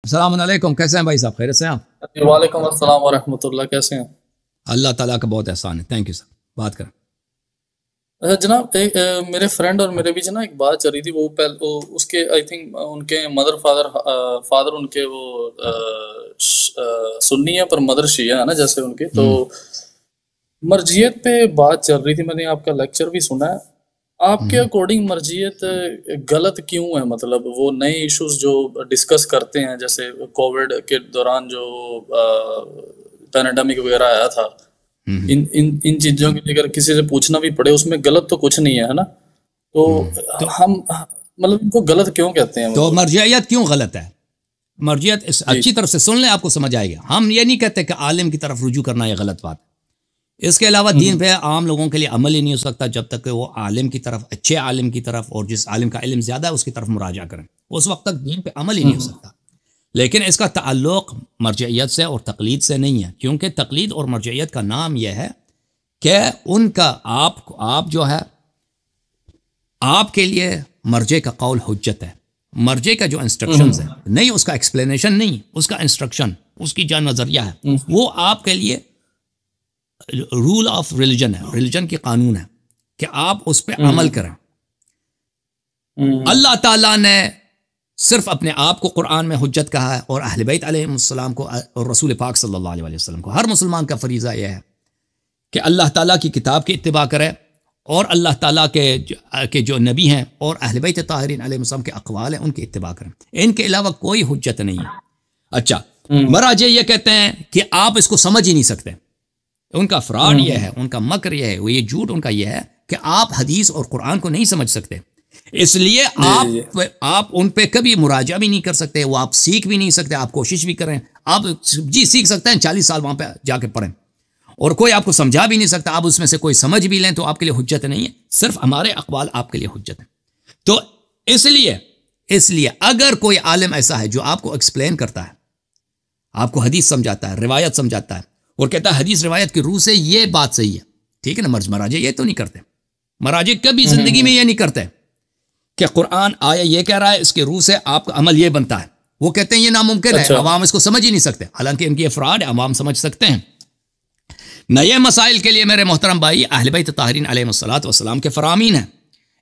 السلام علیکم، کیسے ہیں بھائی صاحب؟ خیریت سے ہیں آپ؟ وعلیکم السلام ورحمۃ اللہ، کیسے ہیں؟ اللہ تعالیٰ کا بہت احسان ہے، تھینک یو سر، بات کریں۔ جناب میرے فرینڈ اور میرے بیچ نا ایک بات چل رہی تھی، وہ اس کے آئی تھنک ان کے فادر ان کے وہ سنی ہے پر مدر شیعہ ہے نا، جیسے ان کے تو مرجیت پہ بات چل رہی تھی۔ میں نے آپ کا لیکچر بھی سنا ہے۔ آپ کے اکارڈنگ مرجیت غلط کیوں ہے؟ مطلب وہ نئے ایشوز جو ڈسکس کرتے ہیں، جیسے کووڈ کے دوران جو پینڈیمک وغیرہ آیا تھا، ان چیزوں کی اگر کسی سے پوچھنا بھی پڑے، اس میں غلط تو کچھ نہیں ہے نا، تو ہم مطلب ان کو غلط کیوں کہتے ہیں؟ تو مرجعیت کیوں غلط ہے؟ مرجعیت اچھی طرف سے سن لیں، آپ کو سمجھ آئے گا۔ ہم یہ نہیں کہتے کہ عالم کی طرف رجوع کرنا یہ غلط بات ہے۔ اس کے علاوہ دین پہ عام لوگوں کے لیے عمل ہی نہیں ہو سکتا جب تک کہ وہ عالم کی طرف، اچھے عالم کی طرف، اور جس عالم کا علم زیادہ ہے اس کی طرف مراجعہ کریں، اس وقت تک دین پہ عمل ہی نہیں ہو سکتا۔ لیکن اس کا تعلق مرجعیت سے اور تقلید سے نہیں ہے، کیونکہ تقلید اور مرجعیت کا نام یہ ہے کہ ان کا آپ جو ہے، آپ کے لیے مرجع کا قول حجت ہے۔ مرجع کا جو انسٹرکشنز ہے، نہیں اس کا ایکسپلینیشن، نہیں اس کا انسٹرکشن، اس کی جو نظریہ ہے، وہ آپ کے لیے رول آف ریلیجن ہے، ریلیجن کی قانون ہے کہ آپ اس پہ عمل کریں۔ اللہ تعالیٰ نے صرف اپنے آپ کو قرآن میں حجت کہا ہے، اور اہل بیت علیہ السلام کو اور رسول پاک صلی اللہ علیہ وسلم کو۔ ہر مسلمان کا فریضہ یہ ہے کہ اللہ تعالیٰ کی کتاب کی اتباع کرے، اور اللہ تعالیٰ کے جو نبی ہیں اور اہل بیت طاہرین علیہ السلام کے اقوال ہیں ان کی اتباع کریں۔ ان کے علاوہ کوئی حجت نہیں ہے۔ اچھا، مراجع یہ کہتے ہیں کہ آپ اس کو سمجھ ہی نہیں سکتے۔ ان کا فراڈ یہ ہے، ان کا مکر یہ ہے، وہ یہ جھوٹ ان کا یہ ہے کہ آپ حدیث اور قرآن کو نہیں سمجھ سکتے، اس لیے آپ ان پہ کبھی مراجعہ بھی نہیں کر سکتے، وہ آپ سیکھ بھی نہیں سکتے۔ آپ کوشش بھی کریں، آپ سیکھ سکتے ہیں، 40 سال وہاں پہ جا کے پڑھیں، اور کوئی آپ کو سمجھا بھی نہیں سکتا۔ آپ اس میں سے کوئی سمجھ بھی لیں تو آپ کے لیے حجت نہیں ہے، صرف ہمارے اقوال آپ کے لیے حجت ہے۔ تو اس لیے اگر کوئی عالم ایسا ہے جو آپ کو ایکسپلین کرتا ہے، آپ کو حدیث سمجھاتا ہے، روایت سمجھاتا ہے، اور کہتا ہے حدیث روایت کی روح سے یہ بات صحیح ہے، ٹھیک ہے نا، مراجع یہ تو نہیں کرتے۔ مراجع کبھی زندگی میں یہ نہیں کرتے کہ قرآن آیا یہ کہہ رہا ہے، اس کے روح سے آپ کا عمل یہ بنتا ہے۔ وہ کہتے ہیں یہ ناممکن ہے، عوام اس کو سمجھ ہی نہیں سکتے، حالانکہ ان کی یہ فراڈ ہے، عوام سمجھ سکتے ہیں۔ نئے مسائل کے لیے میرے محترم بھائی، اہل بیت طاہرین علیہ السلام کے فرامین ہیں۔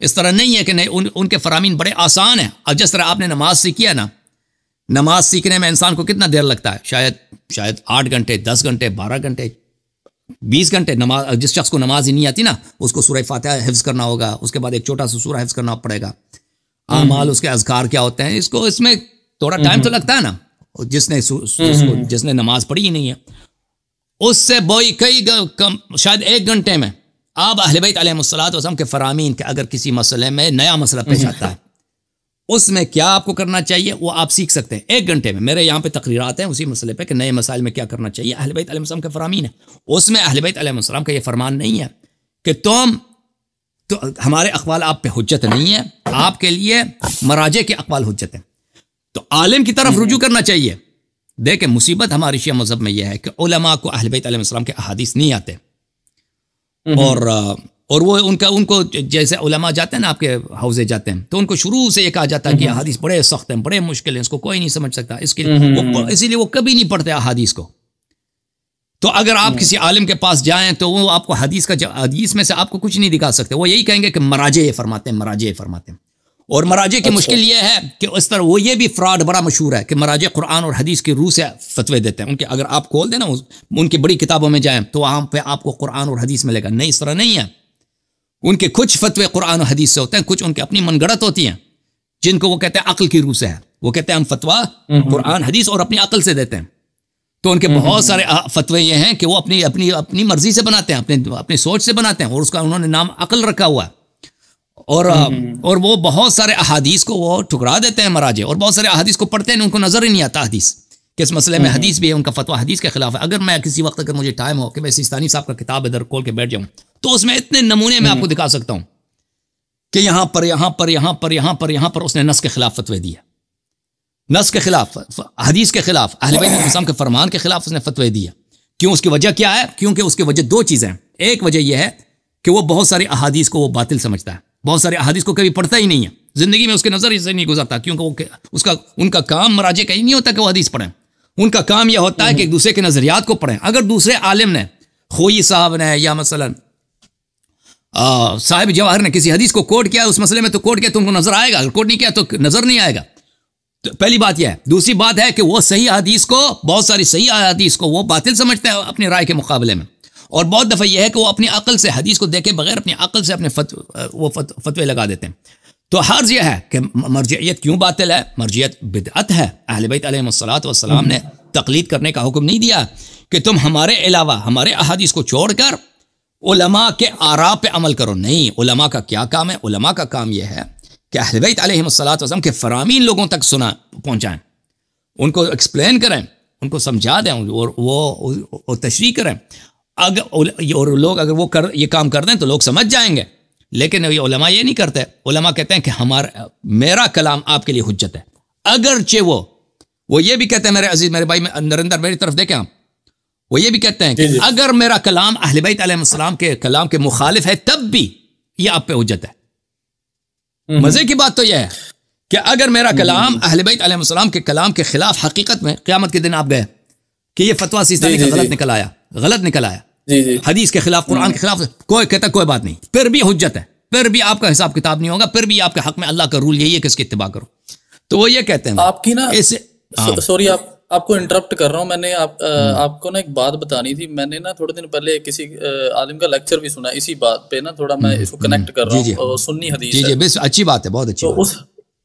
اس طرح نہیں ہے کہ ان کے فرامین بڑے آسان ہیں۔ اب جس طرح آپ نے نماز سیکھی ہے نا، نماز سیکھنے میں انسان کو کتنا دیر لگتا ہے؟ شاید 8 گھنٹے، 10 گھنٹے، 12 گھنٹے، 20 گھنٹے۔ نماز، جس شخص کو نماز ہی نہیں آتی نا، اس کو سورہ فاتحہ حفظ کرنا ہوگا، اس کے بعد ایک چھوٹا سا سورہ حفظ کرنا پڑے گا، اعمال اس کے اذکار کیا ہوتے ہیں، اس میں تھوڑا ٹائم تو لگتا ہے نا۔ جس نے نماز پڑھی ہی نہیں ہے، اس سے کئی شاید 1 گھنٹے میں آپ اہل بیت علیہ السلام کے فرامین کہ اگر کسی مسئلے میں نیا مسئلہ پیش آتا ہے، اس میں کیا آپ کو کرنا چاہیے، وہ آپ سیکھ سکتے ہیں 1 گھنٹے میں۔ میرے یہاں پہ تقریرات ہیں اسی مسئلے پہ کہ نئے مسائل میں کیا کرنا چاہیے، اہل بیت علیہ السلام کے فرامین ہے۔ اس میں اہل بیت علیہ السلام کا یہ فرمان نہیں ہے کہ تو ہمارے اقوال آپ پہ حجت نہیں ہے، آپ کے لیے مراجع کے اقوال حجت ہیں، تو عالم کی طرف رجوع کرنا چاہیے۔ دیکھیں، مصیبت ہماری شیعہ مذہب میں یہ ہے کہ علماء کو اہل بیت علیہ السلام کے احادیث نہیں آتے، اور وہ ان کو جیسے علماء جاتے ہیں نا، آپ کے حوزے جاتے ہیں، تو ان کو شروع سے یہ کہا جاتا ہے کہ احادیث بڑے سخت ہیں، بڑے مشکل ہیں، اس کو کوئی نہیں سمجھ سکتا، اسی لیے وہ کبھی نہیں پڑھتے احادیث کو۔ تو اگر آپ کسی عالم کے پاس جائیں تو وہ آپ کو حدیث میں سے آپ کو کچھ نہیں دکھا سکتے، وہ یہی کہیں گے کہ مراجع یہ فرماتے ہیں، مراجع یہ فرماتے ہیں۔ اور مراجع کی مشکل یہ ہے کہ اس طرح وہ یہ بھی فراڈ بڑا مشہور ہے کہ مراجع قرآن اور حدیث کی روح سے فتوے دیتے ہیں۔ ان کے اگر آپ کھول دیں نا، ان کی بڑی کتابوں میں جائیں تو وہاں پہ آپ کو قرآن اور حدیث ملے گا، نہیں، اس طرح نہیں ہے۔ ان کے کچھ فتوے قرآن و حدیث سے ہوتے ہیں، کچھ ان کے اپنی من گڑت ہوتی ہیں، جن کو وہ کہتے ہیں عقل کی روح سے ہے۔ وہ کہتے ہیں ہم فتویٰ قرآن حدیث اور اپنی عقل سے دیتے ہیں۔ تو ان کے بہت سارے فتوے یہ ہیں کہ وہ اپنی مرضی سے بناتے ہیں، اپنی سوچ سے بناتے ہیں، اور اس کا انہوں نے نام عقل رکھا ہوا ہے۔ اور وہ بہت سارے احادیث کو وہ ٹھکرا دیتے ہیں مراجع، اور بہت سارے احادیث کو پڑھتے ہیں، ان کو نظر ہی نہیں آتا حدیث کس مسئلے میں حدیث بھی ہے، ان کا فتویٰ حدیث کے خلاف ہے۔ اگر میں کسی وقت، اگر مجھے ٹائم ہو کہ میں سیستانی صاحب کا کتاب ادھر کھول کے بیٹھ جاؤں، تو اس میں اتنے نمونے میں آپ کو دکھا سکتا ہوں کہ یہاں پر اس نے نص کے خلاف فتوے دیے، نص کے خلاف، حدیث کے خلاف، اہل بیت السلام کے فرمان کے خلاف اس نے فتوے دیے۔ کیوں؟ اس کی وجہ کیا ہے؟ کیونکہ اس کی وجہ 2 چیزیں ہیں۔ ایک وجہ یہ ہے کہ وہ بہت ساری احادیث کو وہ باطل سمجھتا ہے، بہت سارے احادیث کو کبھی پڑھتا ہی نہیں ہے، زندگی میں اس کے نظر سے نہیں گزرتا، کیونکہ ان کا کام مراجع کا ہی نہیں ہوتا کہ وہ حدیث پڑھیں. ان کا کام یہ ہوتا ہے کہ ایک دوسرے کے نظریات کو پڑھیں. اگر دوسرے عالم نے، خوئی صاحب نے یا مثلا صاحب جواہر نے کسی حدیث کو کوٹ کیا اس مسئلے میں، تو کوٹ کیا تو ان کو نظر آئے گا، اگر کوٹ نہیں کیا تو نظر نہیں آئے گا. تو پہلی بات یہ ہے. دوسری بات ہے کہ وہ صحیح حدیث کو، بہت ساری صحیح حدیث کو وہ باطل سمجھتے ہیں اپنی رائے کے مقابلے میں، اور بہت دفعہ یہ ہے کہ وہ اپنی عقل سے حدیث کو دیکھے بغیر اپنی عقل سے اپنے فتوے لگا دیتے ہیں. تو حرض یہ ہے کہ مرجعیت کیوں باطل ہے؟ مرجعیت بدعت ہے. اہل بیت علیہم الصلوۃ والسلام نے تقلید کرنے کا حکم نہیں دیا کہ تم ہمارے علاوہ ہمارے احادیث کو چھوڑ کر علماء کے آراء پہ عمل کرو. نہیں، علماء کا کیا کام ہے؟ علماء کا کام یہ ہے کہ اہل بیت علیہم الصلوۃ والسلام کے فرامین لوگوں تک پہنچائیں، ان کو ایکسپلین کریں، ان کو سمجھا دیں، اور وہ تشریح کریں. اور لوگ اگر وہ یہ کام کر دیں تو لوگ سمجھ جائیں گے. لیکن یہ علماء یہ نہیں کرتے. علماء کہتے ہیں کہ میرا کلام آپ کے لیے حجت ہے. اگرچہ وہ یہ بھی کہتے ہیں، میرے عزیز، میرے بھائی نریندر میری طرف دیکھیں آپ، وہ یہ بھی کہتے ہیں کہ اگر میرا کلام اہل بیت علیہ السلام کے کلام کے مخالف ہے تب بھی یہ آپ پہ حجت ہے. مزے کی بات تو یہ ہے کہ اگر میرا کلام اہل بیت علیہ السلام کے کلام کے خلاف، حقیقت میں قیامت کے دن آپ گئے کہ یہ فتویٰ سیستانی کا غلط نکل آیا، حدیث کے خلاف، قرآن کے خلاف، کوئی کہتا کوئی بات نہیں، پھر بھی حجت ہے، پھر بھی آپ کا حساب کتاب نہیں ہوگا، پھر بھی آپ کے حق میں اللہ کا رول یہی ہے کہ اس کی اتباع کرو. تو وہ یہ کہتے ہیں. آپ کی نا سوری آپ کو انٹرپٹ کر رہا ہوں. میں نے آپ کو نا ایک بات بتانی تھی. میں نے نا تھوڑے دن پہلے کسی عالم کا لیکچر بھی سنا اسی بات پہ نا، تھوڑا میں اس کو کنیکٹ کر رہا ہوں. سنی حدیث ہے. جی اچھی بات ہے، بہت اچھی بات.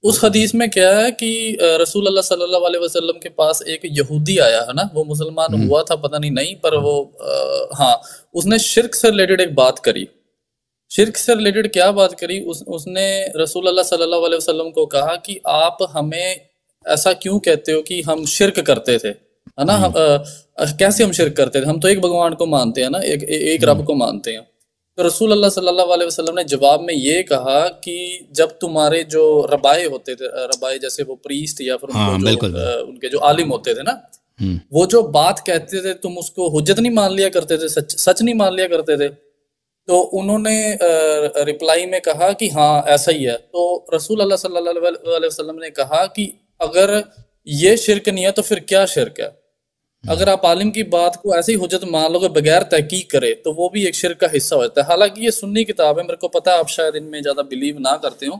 اس حدیث میں کیا ہے کہ رسول اللہ صلی اللہ علیہ وسلم کے پاس ایک یہودی آیا ہے نا، وہ مسلمان ہوا تھا پتہ نہیں پر وہ اس نے شرک سے ریلیٹڈ ایک بات کری. شرک سے ریلیٹڈ کیا بات کری؟ اس نے رسول اللہ صلی اللہ علیہ وسلم کو کہا کہ آپ ہمیں ایسا کیوں کہتے ہو کہ ہم شرک کرتے تھے، ہے نا؟ کیسے ہم شرک کرتے تھے؟ ہم تو ایک بھگوان کو مانتے ہیں نا، ایک رب کو مانتے ہیں. تو رسول اللہ صلی اللہ علیہ وسلم نے جواب میں یہ کہا کہ جب تمہارے جو ربائے ہوتے تھے، ربائے جیسے وہ پریسٹ یا پھر ان کے جو عالم ہوتے تھے نا، وہ جو بات کہتے تھے تم اس کو حجت نہیں مان لیا کرتے تھے، سچ نہیں مان لیا کرتے تھے. تو انہوں نے رپلائی میں کہا کہ ہاں ایسا ہی ہے. تو رسول اللہ صلی اللہ علیہ وسلم نے کہا کہ اگر یہ شرک نہیں ہے تو پھر کیا شرک ہے؟ اگر آپ عالم کی بات کو ایسے ہی حجت مان لو گے بغیر تحقیق کرے تو وہ بھی ایک شرک کا حصہ ہوتا ہے. حالانکہ یہ سنی کتاب ہے، میرے کو پتا آپ شاید ان میں زیادہ بلیو نہ کرتے ہوں،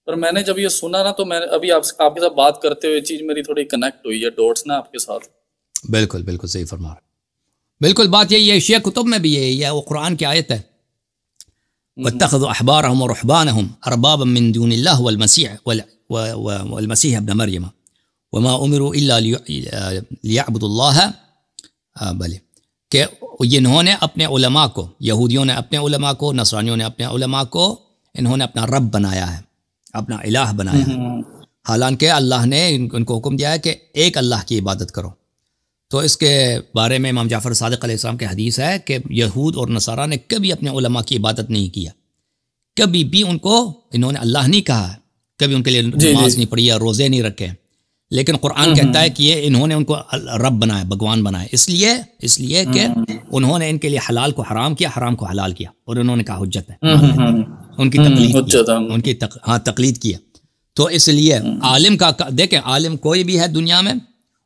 پر میں نے جب یہ سنا نا تو میں ابھی آپ کے ساتھ بات کرتے ہوئے چیز میری تھوڑی کنیکٹ ہوئی ہے، ڈوٹس نا آپ کے ساتھ. بالکل صحیح فرما رہے. بالکل بات یہی ہے، شیعہ کتب میں بھی یہی ہے. وہ قرآن کی آیت ہے وَاتَّخَذُوا أَحْبَارَهُمْ وَرُهْبَانَهُمْ أَرْبَابًا مِّن دُونِ اللَّهِ وَالْمَسِيحَ ابْنَ مَرْيَمَ وَمَا أُمِرُوا إِلَّا لِيَعْبُدُوا اللَّهَ بلے کہ انہوں نے اپنے علماء کو، یہودیوں نے اپنے علماء کو، نصرانیوں نے اپنے علماء کو، انہوں نے اپنا رب بنایا ہے، اپنا الہ بنایا ہے، حالانکہ اللہ نے ان کو حکم دیا ہے کہ ایک اللہ کی عبادت کرو. تو اس کے بارے میں امام جعفر صادق علیہ السلام کی حدیث ہے کہ یہود اور نصارہ نے کبھی اپنے علماء کی عبادت نہیں کیا، کبھی بھی انہوں نے اللہ نہیں کہا، کبھی ان کے لیے نماز نہیں پڑھی یا روزے نہیں رکھے. لیکن قرآن کہتا ہے کہ یہ انہوں نے ان کو رب بنایا، بھگوان بنایا، اس لیے کہ انہوں نے ان کے لیے حلال کو حرام کیا، حرام کو حلال کیا، اور انہوں نے کہا حجت ہے، ان کی تقلید کیا. تو اس لیے عالم کا دیکھیں، عالم کوئی بھی ہے دنیا میں،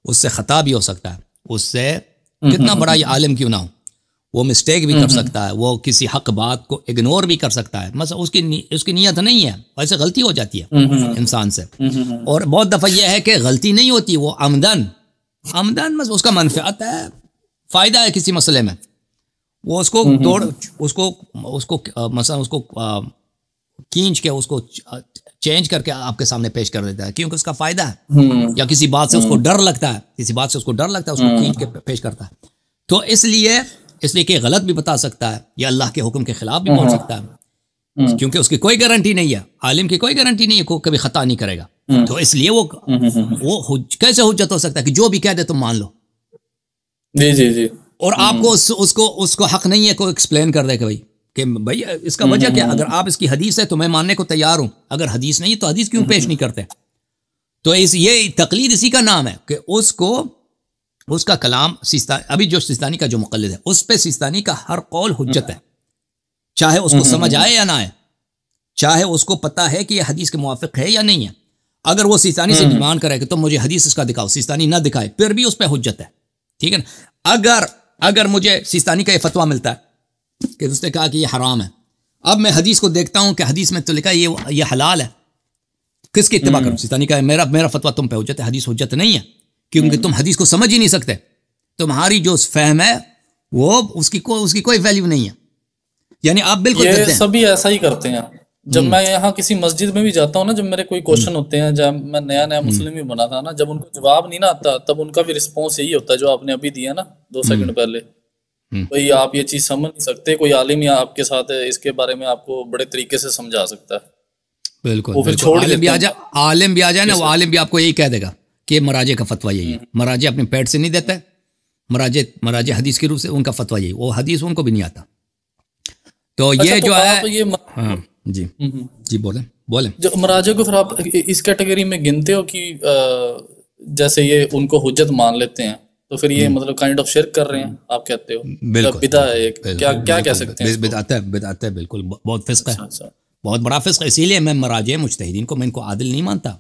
اس سے خطا بھی ہو سکتا ہے، اس سے کتنا بڑا یہ عالم کیوں نہ ہو، وہ مسٹیک بھی کر سکتا ہے، وہ کسی حق بات کو اگنور بھی کر سکتا ہے. مثلا اس کی نیت نہیں ہے، ویسے غلطی ہو جاتی ہے انسان سے، اور بہت دفعہ یہ ہے کہ غلطی نہیں ہوتی، وہ عمدن مثلا اس کا منفعت ہے، فائدہ ہے کسی مسئلے میں، وہ اس کو مثلا اس کو کھینچ کے اس کو چینج کر کے آپ کے سامنے پیش کر دیتا ہے کیونکہ اس کا فائدہ ہے، یا کسی بات سے اس کو ڈر لگتا ہے، اس کو کھینچ کے پیش کرتا ہے. تو اس لیے کہ غلط بھی بتا سکتا ہے یا اللہ کے حکم کے خلاف بھی بول سکتا ہے، کیونکہ اس کی کوئی گارنٹی نہیں ہے، عالم کی کوئی گارنٹی نہیں ہے کہ کبھی خطا نہیں کرے گا. تو اس لیے وہ کیسے حجت ہو سکتا ہے کہ جو بھی کہہ دے تم مان لو. جی اور آپ کو اس کو حق نہیں ہے کوئی ایکسپلین کر دے کہ بھائی اس کا وجہ کیا، اگر آپ اس کی حدیث ہے تو میں ماننے کو تیار ہوں، اگر حدیث نہیں تو حدیث کیوں پیش نہیں کرتے. تو یہ تقلید اسی کا نام ہے کہ اس کا کلام ابھی جو سیستانی کا جو مقلد ہے اس پہ سیستانی کا ہر قول حجت ہے، چاہے اس کو سمجھ آئے یا نہ آئے. چاہے اس کو پتہ ہے کہ یہ حدیث کے موافق ہے یا نہیں ہے. اگر وہ سیستانی سے ڈیمانڈ کرے کہ تم مجھے حدیث اس کا دکھاؤ، سیستانی نہ دکھائے، پھر بھی اس پہ حجت ہے. ٹھیک ہے نا. اگر مجھے سیستانی کا یہ فتویٰ ملتا ہے کہ اس نے کہا کہ یہ حرام ہے، اب میں حدیث کو دیکھتا ہوں کہ حدیث میں تو لکھا ہے یہ حلال ہے، کس کی اتباع کروں؟ سیستانی کا میرا فتویٰ تم پہ حجت ہے، حدیث حجت نہیں ہے، کیونکہ تم حدیث کو سمجھ ہی نہیں سکتے. تمہاری جو فہم ہے وہ اس کی کوئی ویلیو نہیں ہے. یعنی آپ بالکل یہ سبھی ایسا ہی کرتے ہیں. جب میں یہاں کسی مسجد میں بھی جاتا ہوں نا، جب میرے کوئی کوشچن ہوتے ہیں، جب میں نیا مسلم ہی بنا تھا نا، جب ان کو جواب نہیں نہ آتا تب ان کا بھی رسپانس یہی ہوتا ہے جو آپ نے ابھی دیا نا 2 سیکنڈ پہلے. بھئی آپ یہ چیز سمجھ نہیں سکتے، کوئی عالم یا آپ کے ساتھ اس کے بارے میں آپ کو بڑے طریقے سے سمجھا سکتا ہے. بالکل عالم بھی آ جائے نا، وہ عالم بھی آپ کو یہی کہہ دے گا کہ مراجع کا فتویٰ یہی ہے. مراجع اپنے پیٹ سے نہیں دیتا ہے، مراجع حدیث کی روح سے ان کا فتویٰ یہی، وہ حدیث ان کو بھی نہیں آتا. تو یہ جو ہے ہاں جی بولیں جو مراجع کو پھر آپ اس کیٹیگری میں گنتے ہو کہ جیسے یہ ان کو حجت مان لیتے ہیں تو پھر یہ مطلب کائنڈ آف شرک کر رہے ہیں آپ کہتے ہو؟ بدعت ہے، کیا کہہ سکتے ہیں؟ بدعت ہے، بالکل بہت فسق ہے، بہت بڑا فسق. اسی لیے میں مراجع مجتہدین کو میں ان کو عادل نہیں مانتا.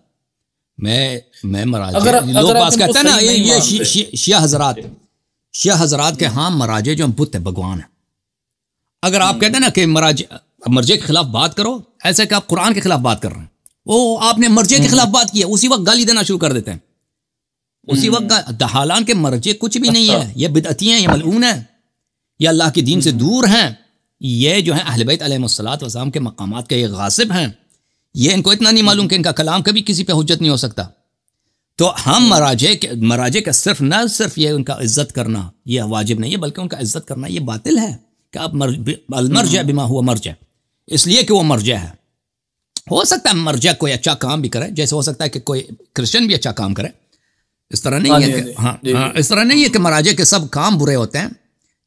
میں مراجع لوگ پاس کہتے ہیں نا یہ شیعہ حضرات کے ہاں مراجع جو بت ہے، بھگوان ہے. اگر آپ کہتے ہیں نا کہ مرجع کے خلاف بات کرو، ایسے کہ آپ قرآن کے خلاف بات کر رہے ہیں، وہ آپ نے مرجع کے خلاف بات کی ہے، اسی وقت گالی دینا شروع کر دیتے ہیں. اسی وقت حالان کے مرجع کچھ بھی نہیں ہے، یہ بدعتی ہیں، یہ ملعون ہیں، یہ اللہ کے دین سے دور ہیں، یہ جو ہیں اہل بیت علیہم الصلوۃ والسلام کے مقامات کے یہ غاصب ہیں. یہ ان کو اتنا نہیں معلوم کہ ان کا کلام کبھی کسی پہ حجت نہیں ہو سکتا. تو ہم مراجع کا صرف یہ ان کا عزت کرنا یہ واجب نہیں ہے، بلکہ ان کا عزت کرنا یہ باطل ہے کہ آپ المرجع بما ہوا مرجع، اس لیے کہ وہ مرجع ہے. ہو سکتا ہے مرجع کوئی اچھا کام بھی کرے، جیسے ہو سکتا ہے کہ کوئی کرسچن بھی اچھا کام کرے. اس طرح نہیں ہے کہ اس طرح نہیں ہے کہ مراجع کے سب کام برے ہوتے ہیں.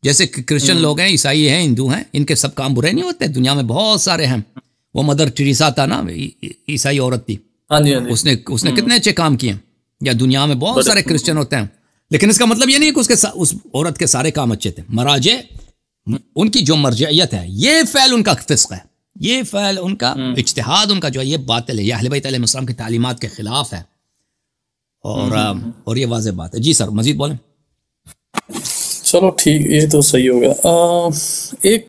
جیسے کرسچن لوگ ہیں، عیسائی ہیں، ہندو ہیں، ان کے سب کام برے نہیں ہوتے. دنیا میں بہت سارے ہیں. وہ مدر ٹریسا تھا نا، عیسائی عورت تھی، اس نے کتنے اچھے کام کیے. یا دنیا میں بہت سارے کرسچن ہوتے ہیں، لیکن اس کا مطلب یہ نہیں کہ اس عورت کے سارے کام اچھے تھے. مراجع ان کی جو مرجعیت ہے، یہ فعل ان کا فسق ہے، یہ فعل ان کا اجتہاد ان کا جو ہے یہ باطل ہے، یہ اہل بیت علیہ السلام کی تعلیمات کے خلاف ہے، اور یہ واضح بات ہے. جی سر مزید بولیں. چلو ٹھیک، یہ تو صحیح ہو گیا. ایک